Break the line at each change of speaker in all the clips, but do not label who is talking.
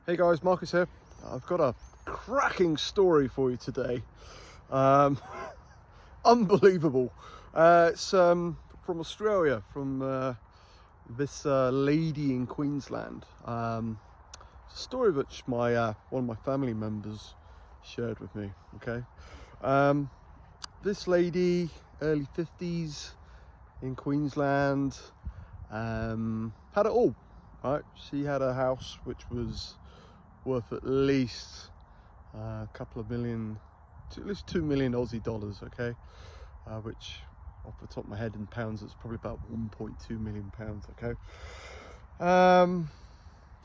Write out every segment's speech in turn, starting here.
Hey guys, Marcus here. I've got a cracking story for you today. Unbelievable. It's from Australia, from this lady in Queensland. It's a story which one of my family members shared with me. Okay, this lady, early 50s in Queensland, had it all. Right, she had a house which was worth at least a couple of million, at least 2 million Aussie dollars, okay, which off the top of my head in pounds it's probably about 1.2 million pounds, okay.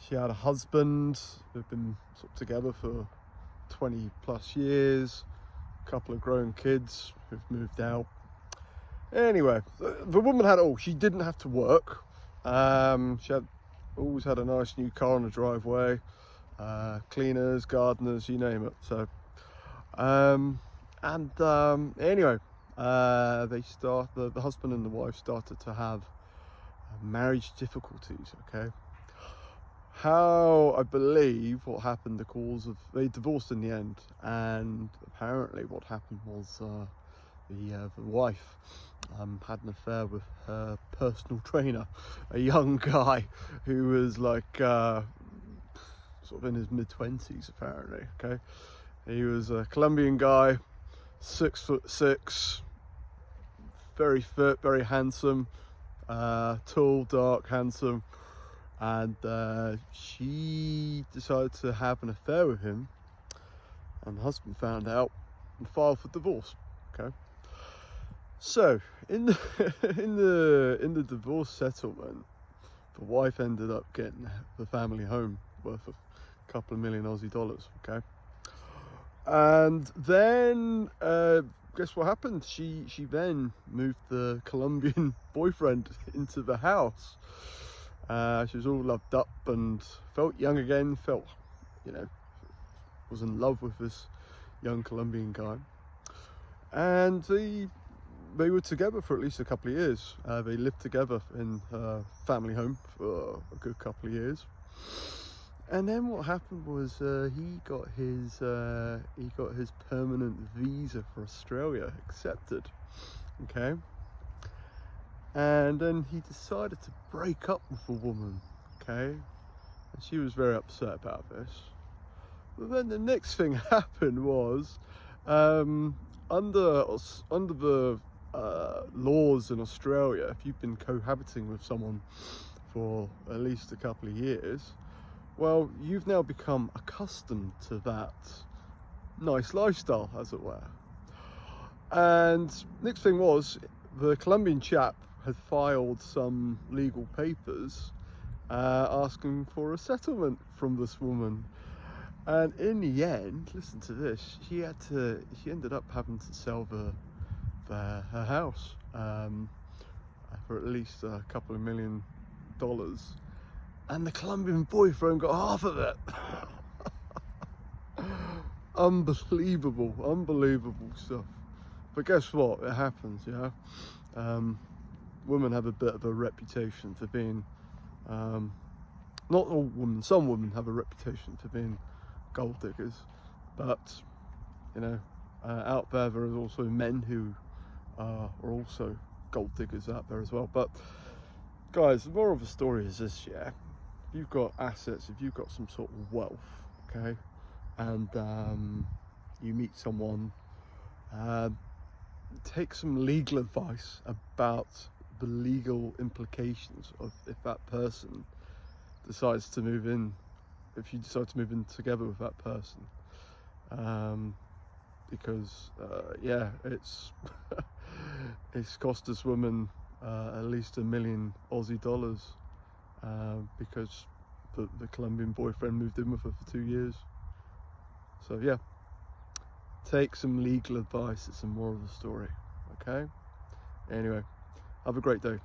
She had a husband. They've been sort of together for 20 plus years, a couple of grown kids who've moved out. Anyway, the woman had it all. She didn't have to work. She had always had a nice new car on the driveway, cleaners, gardeners, you name it. So anyway, the husband and the wife started to have marriage difficulties. Okay, how I believe what happened, they divorced in the end, and apparently what happened was the wife had an affair with her personal trainer, a young guy who was like sort of in his mid-20s apparently. Okay, he was a Colombian guy, 6'6", very fit, very handsome, tall, dark, handsome, and she decided to have an affair with him, and the husband found out and filed for divorce. Okay, so in the in the divorce settlement, the wife ended up getting the family home worth a couple of million Aussie dollars. Okay, and then guess what happened? She then moved the Colombian boyfriend into the house. She was all loved up and felt young again. Felt, was in love with this young Colombian guy, and they were together for at least a couple of years. They lived together in her family home for a good couple of years. And then what happened was he got his permanent visa for Australia accepted. Okay. And then he decided to break up with the woman. Okay. And she was very upset about this. But then the next thing happened was under the laws in Australia, if you've been cohabiting with someone for at least a couple of years, well, you've now become accustomed to that nice lifestyle, as it were. And next thing was, the Colombian chap had filed some legal papers asking for a settlement from this woman. And in the end, listen to this, she ended up having to sell her house for at least a couple of $1 million, and the Colombian boyfriend got half of it. Unbelievable stuff. But guess what? It happens, yeah. Women have a bit of a reputation for being, not all women, some women have a reputation for being gold diggers, but out there are also men who are also gold diggers out there as well. But guys, the moral of the story is this, yeah. If you've got assets, if you've got some sort of wealth, okay, and you meet someone, take some legal advice about the legal implications of if that person decides to move in, if you decide to move in together with that person, because yeah, it's it's cost this woman at least $1 million Aussie dollars because the Colombian boyfriend moved in with her for 2 years. So yeah, take some legal advice. It's the moral of the story. Okay, anyway, have a great day.